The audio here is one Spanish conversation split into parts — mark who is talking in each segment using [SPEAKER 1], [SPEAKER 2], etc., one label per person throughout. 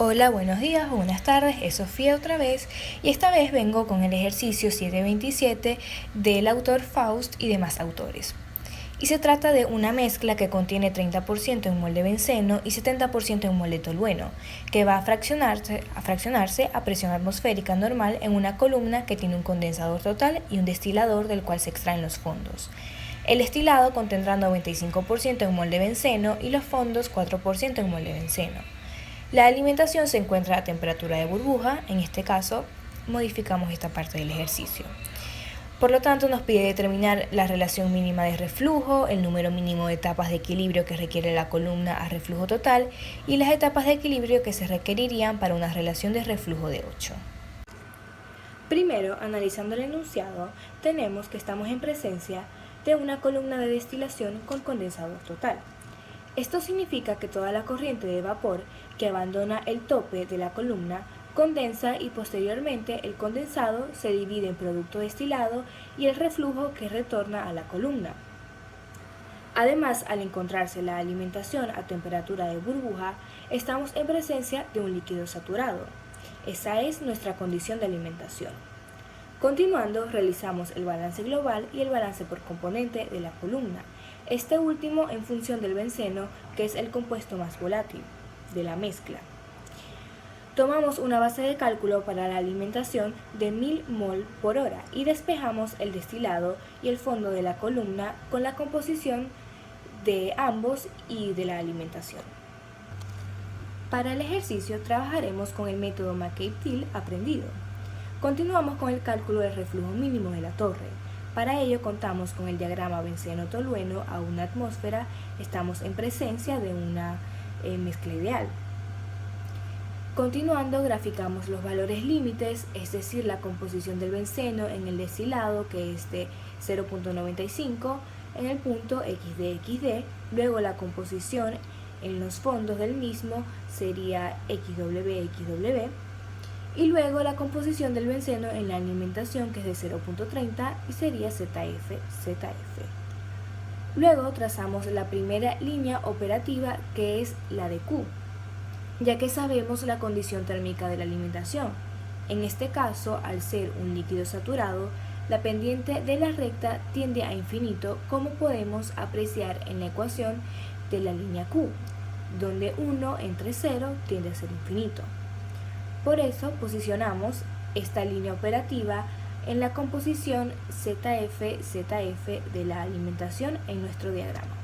[SPEAKER 1] Hola, buenos días o buenas tardes, es Sofía otra vez y esta vez vengo con el ejercicio 727 del autor Faust y demás autores. Y se trata de una mezcla que contiene 30% en mol de benceno y 70% en mol de tolueno, que va a fraccionarse a presión atmosférica normal en una columna que tiene un condensador total y un destilador del cual se extraen los fondos. El destilado contendrá 95% en mol de benceno y los fondos 4% en mol de benceno. La alimentación se encuentra a temperatura de burbuja, en este caso modificamos esta parte del ejercicio. Por lo tanto, nos pide determinar la relación mínima de reflujo, el número mínimo de etapas de equilibrio que requiere la columna a reflujo total y las etapas de equilibrio que se requerirían para una relación de reflujo de 8. Primero, analizando el enunciado, tenemos que estamos en presencia de una columna de destilación con condensador total. Esto significa que toda la corriente de vapor que abandona el tope de la columna condensa y posteriormente el condensado se divide en producto destilado y el reflujo que retorna a la columna. Además, al encontrarse la alimentación a temperatura de burbuja, estamos en presencia de un líquido saturado. Esa es nuestra condición de alimentación. Continuando, realizamos el balance global y el balance por componente de la columna, este último en función del benceno, que es el compuesto más volátil de la mezcla. Tomamos una base de cálculo para la alimentación de 1000 mol por hora y despejamos el destilado y el fondo de la columna con la composición de ambos y de la alimentación. Para el ejercicio trabajaremos con el método McCabe-Thiele aprendido. Continuamos con el cálculo del reflujo mínimo de la torre. Para ello contamos con el diagrama benceno-tolueno a una atmósfera. Estamos en presencia de una mezcla ideal. Continuando, graficamos los valores límites, es decir, la composición del benceno en el destilado, que es de 0.95 en el punto XD, luego la composición en los fondos del mismo sería XW, y luego la composición del benceno en la alimentación, que es de 0.30 y sería ZF. Luego trazamos la primera línea operativa, que es la de Q, ya que sabemos la condición térmica de la alimentación. En este caso, al ser un líquido saturado, la pendiente de la recta tiende a infinito, como podemos apreciar en la ecuación de la línea Q, donde 1 entre 0 tiende a ser infinito. Por eso posicionamos esta línea operativa en la composición ZF de la alimentación en nuestro diagrama.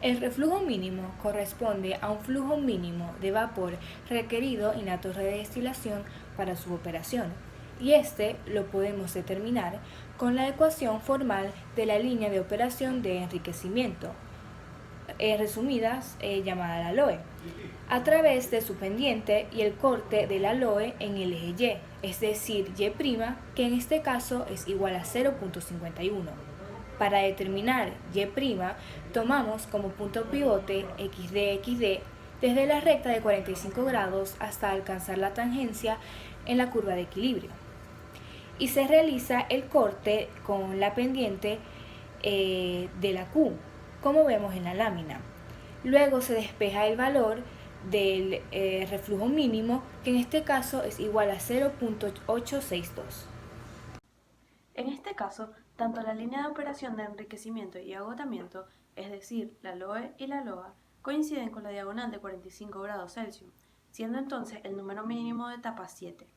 [SPEAKER 1] El reflujo mínimo corresponde a un flujo mínimo de vapor requerido en la torre de destilación para su operación, y este lo podemos determinar con la ecuación formal de la línea de operación de enriquecimiento, resumidas llamada la LOE, a través de su pendiente y el corte de la LOE en el eje Y, es decir, Y', que en este caso es igual a 0.51. Para determinar Y', tomamos como punto pivote XD desde la recta de 45 grados hasta alcanzar la tangencia en la curva de equilibrio. Y se realiza el corte con la pendiente de la Q, como vemos en la lámina. Luego se despeja el valor del reflujo mínimo, que en este caso es igual a 0.862.
[SPEAKER 2] En este caso, tanto la línea de operación de enriquecimiento y agotamiento, es decir, la LOE y la LOA, coinciden con la diagonal de 45 grados Celsius, siendo entonces el número mínimo de etapa 7,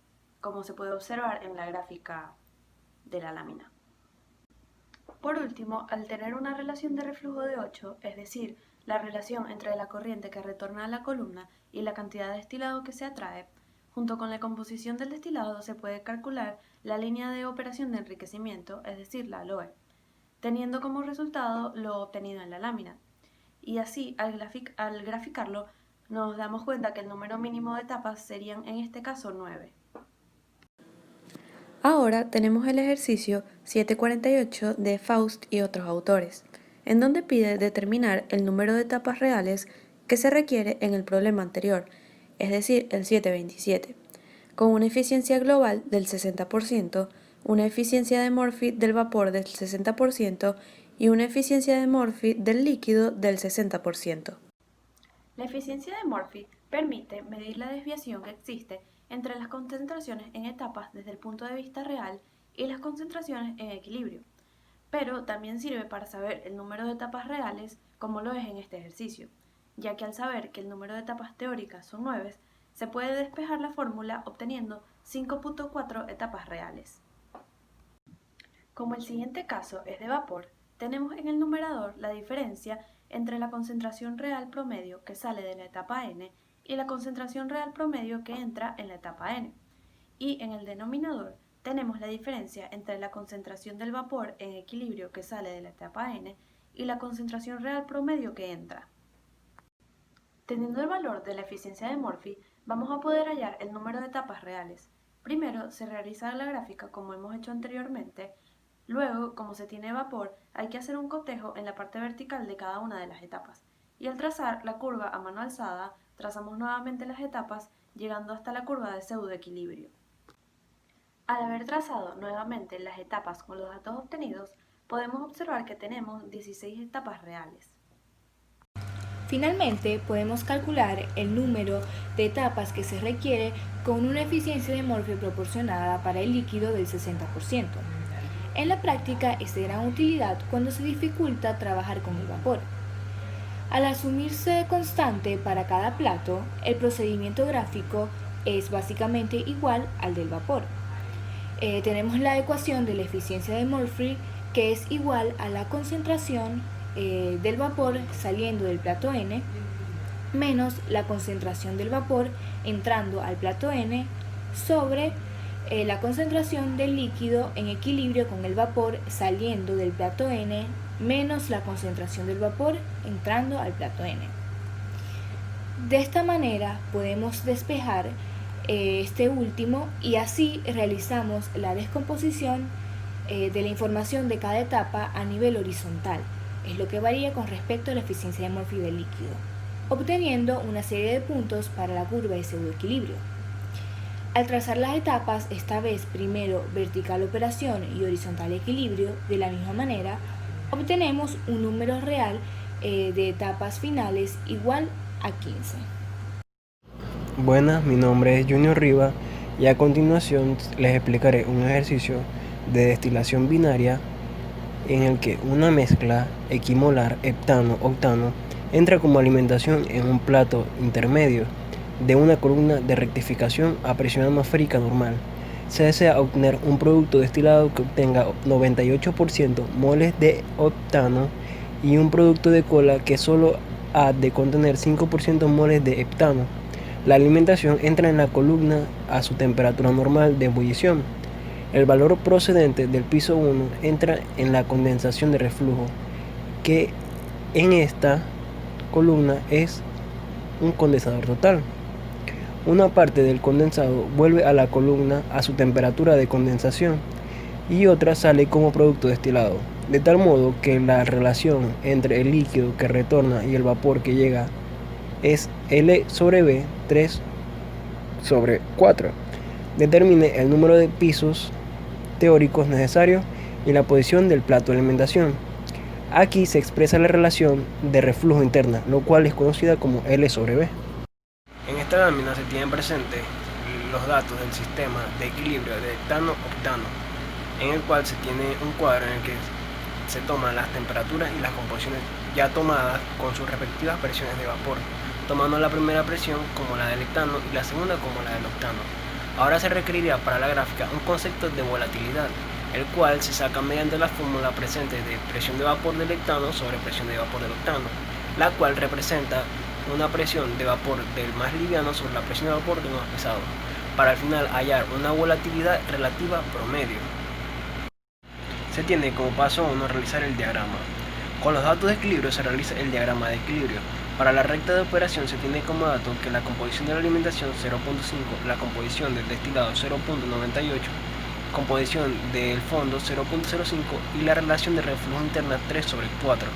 [SPEAKER 2] como se puede observar en la gráfica de la lámina. Por último, al tener una relación de reflujo de 8, es decir, la relación entre la corriente que retorna a la columna y la cantidad de destilado que se atrae, junto con la composición del destilado se puede calcular la línea de operación de enriquecimiento, es decir, la LOE, teniendo como resultado lo obtenido en la lámina. Y así, al graficarlo, nos damos cuenta que el número mínimo de etapas serían en este caso 9.
[SPEAKER 3] Ahora tenemos el ejercicio 748 de Faust y otros autores, en donde pide determinar el número de etapas reales que se requiere en el problema anterior, es decir, el 727, con una eficiencia global del 60%, una eficiencia de Murphy del vapor del 60% y una eficiencia de Murphy del líquido del 60%.
[SPEAKER 2] La eficiencia de Murphy permite medir la desviación que existe entre las concentraciones en etapas desde el punto de vista real y las concentraciones en equilibrio, pero también sirve para saber el número de etapas reales como lo es en este ejercicio, ya que al saber que el número de etapas teóricas son 9, se puede despejar la fórmula obteniendo 5.4 etapas reales. Como el siguiente caso es de vapor, tenemos en el numerador la diferencia entre la concentración real promedio que sale de la etapa n y la concentración real promedio que entra en la etapa n. Y en el denominador tenemos la diferencia entre la concentración del vapor en equilibrio que sale de la etapa n y la concentración real promedio que entra. Teniendo el valor de la eficiencia de Murphy, vamos a poder hallar el número de etapas reales. Primero se realiza la gráfica como hemos hecho anteriormente. Luego, como se tiene vapor, hay que hacer un cotejo en la parte vertical de cada una de las etapas. Y al trazar la curva a mano alzada, trazamos nuevamente las etapas, llegando hasta la curva de pseudoequilibrio. Al haber trazado nuevamente las etapas con los datos obtenidos, podemos observar que tenemos 16 etapas reales.
[SPEAKER 1] Finalmente, podemos calcular el número de etapas que se requiere con una eficiencia de Murphy proporcionada para el líquido del 60%. En la práctica es de gran utilidad cuando se dificulta trabajar con el vapor. Al asumirse constante para cada plato, el procedimiento gráfico es básicamente igual al del vapor. Tenemos la ecuación de la eficiencia de Murphy, que es igual a la concentración del vapor saliendo del plato N menos la concentración del vapor entrando al plato N sobre la concentración del líquido en equilibrio con el vapor saliendo del plato N menos la concentración del vapor entrando al plato N. De esta manera podemos despejar este último y así realizamos la descomposición de la información de cada etapa a nivel horizontal, es lo que varía con respecto a la eficiencia de Murphy del líquido, obteniendo una serie de puntos para la curva de pseudoequilibrio. Al trazar las etapas, esta vez primero vertical operación y horizontal equilibrio, de la misma manera, obtenemos un número real de etapas finales igual a 15.
[SPEAKER 4] Buenas, mi nombre es Junior Riva y a continuación les explicaré un ejercicio de destilación binaria en el que una mezcla equimolar heptano-octano entra como alimentación en un plato intermedio de una columna de rectificación a presión atmosférica normal. Se desea obtener un producto destilado que obtenga 98% moles de octano y un producto de cola que solo ha de contener 5% moles de heptano. La alimentación entra en la columna a su temperatura normal de ebullición. El valor procedente del piso 1 entra en la condensación de reflujo, que en esta columna es un condensador total. Una parte del condensado vuelve a la columna a su temperatura de condensación y otra sale como producto destilado, de tal modo que la relación entre el líquido que retorna y el vapor que llega es L sobre B 3 sobre 4. Determine el número de pisos teóricos necesarios y la posición del plato de alimentación. Aquí se expresa la relación de reflujo interna, lo cual es conocida como L sobre B. En esta lámina se tienen presentes los datos del sistema de equilibrio de heptano-octano, en el cual se tiene un cuadro en el que se toman las temperaturas y las composiciones ya tomadas con sus respectivas presiones de vapor, tomando la primera presión como la del heptano y la segunda como la del octano. Ahora se requeriría para la gráfica un concepto de volatilidad, el cual se saca mediante la fórmula presente de presión de vapor del heptano sobre presión de vapor del octano, la cual representa una presión de vapor del más liviano sobre la presión de vapor del más pesado, para al final hallar una volatilidad relativa promedio. Se tiene como paso 1 realizar el diagrama. Con los datos de equilibrio se realiza el diagrama de equilibrio. Para la recta de operación se tiene como dato que la composición de la alimentación 0.5, la composición del destilado 0.98, composición del fondo 0.05 y la relación de reflujo interna 3 sobre 4.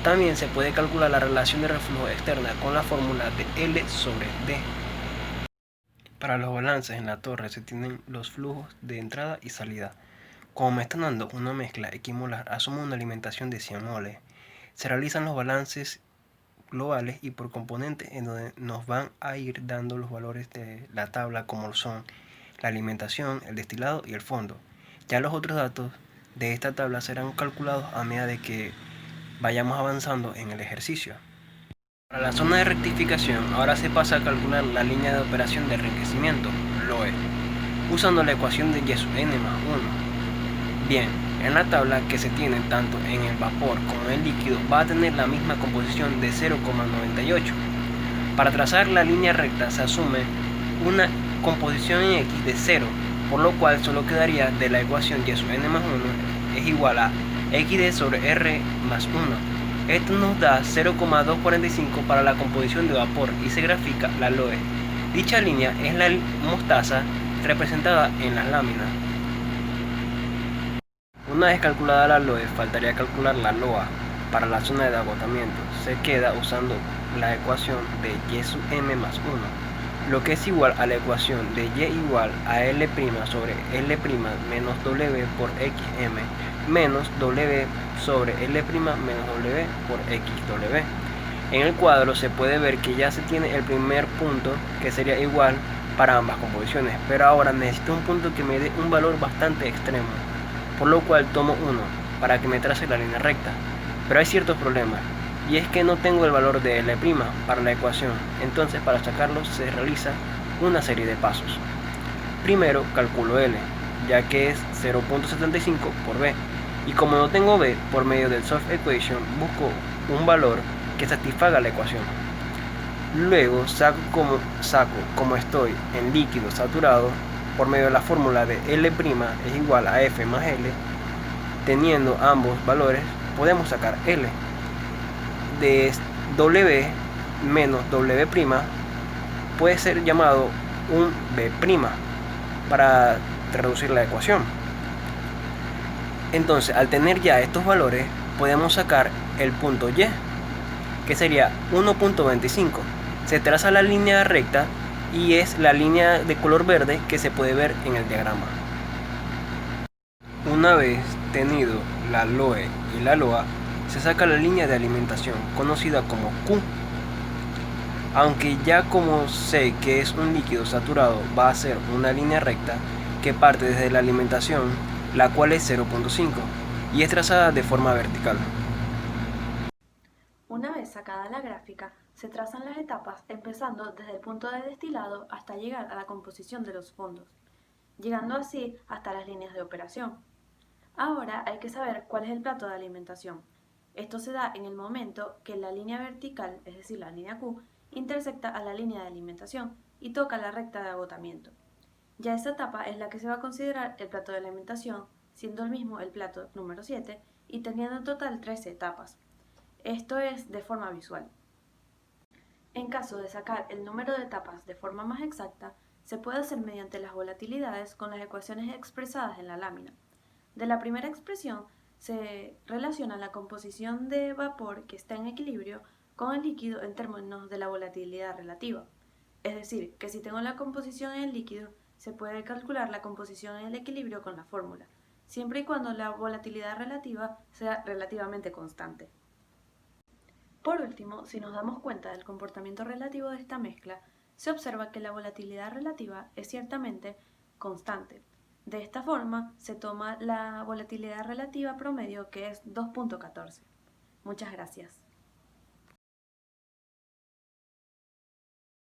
[SPEAKER 4] También se puede calcular la relación de reflujo externa con la fórmula de L sobre D. Para los balances en la torre se tienen los flujos de entrada y salida. Como me están dando una mezcla equimolar, asumo una alimentación de 100 moles. Se realizan los balances globales y por componente, en donde nos van a ir dando los valores de la tabla, como son la alimentación, el destilado y el fondo. Ya los otros datos de esta tabla serán calculados a medida de que vayamos avanzando en el ejercicio. Para la zona de rectificación, ahora se pasa a calcular la línea de operación de enriquecimiento, LOE, usando la ecuación de Y sub n más 1. Bien, en la tabla que se tiene tanto en el vapor como en el líquido va a tener la misma composición de 0,98. Para trazar la línea recta se asume una composición en X de 0, por lo cual solo quedaría de la ecuación Y sub n más 1 es igual a XD sobre R más 1. Esto nos da 0,245 para la composición de vapor y se grafica la LOE. Dicha línea es la mostaza representada en las láminas. Una vez calculada la LOE, faltaría calcular la LOA para la zona de agotamiento. Se queda usando la ecuación de Y sub m más 1, lo que es igual a la ecuación de Y igual a L' sobre L' menos W por XM menos W sobre L' menos W por XW. En el cuadro se puede ver que ya se tiene el primer punto, que sería igual para ambas composiciones, pero ahora necesito un punto que me dé un valor bastante extremo, por lo cual tomo 1 para que me trace la línea recta. Pero hay ciertos problemas, y es que no tengo el valor de L' para la ecuación, entonces para sacarlo se realiza una serie de pasos. Primero calculo L, ya que es 0.75 por B, y como no tengo B, por medio del Soft Equation busco un valor que satisfaga la ecuación. Luego saco como estoy en líquido saturado, por medio de la fórmula de L' es igual a F más L. Teniendo ambos valores podemos sacar L. De W menos W' puede ser llamado un B' para reducir la ecuación. Entonces, al tener ya estos valores, podemos sacar el punto Y, que sería 1.25. Se traza la línea recta y es la línea de color verde que se puede ver en el diagrama. Una vez tenido la LOE y la LOA, se saca la línea de alimentación, conocida como Q. Aunque ya como sé que es un líquido saturado, va a ser una línea recta que parte desde la alimentación, la cual es 0.5 y es trazada de forma vertical.
[SPEAKER 2] Una vez sacada la gráfica, se trazan las etapas empezando desde el punto de destilado hasta llegar a la composición de los fondos, llegando así hasta las líneas de operación. Ahora hay que saber cuál es el plato de alimentación. Esto se da en el momento que la línea vertical, es decir, la línea Q, intersecta a la línea de alimentación y toca la recta de agotamiento. Ya esa etapa es la que se va a considerar el plato de alimentación, siendo el mismo el plato número 7 y teniendo en total 13 etapas. Esto es de forma visual. En caso de sacar el número de etapas de forma más exacta, se puede hacer mediante las volatilidades con las ecuaciones expresadas en la lámina. De la primera expresión se relaciona la composición de vapor que está en equilibrio con el líquido en términos de la volatilidad relativa. Es decir, que si tengo la composición en el líquido, se puede calcular la composición en el equilibrio con la fórmula, siempre y cuando la volatilidad relativa sea relativamente constante. Por último, si nos damos cuenta del comportamiento relativo de esta mezcla, se observa que la volatilidad relativa es ciertamente constante. De esta forma, se toma la volatilidad relativa promedio, que es 2.14. Muchas gracias.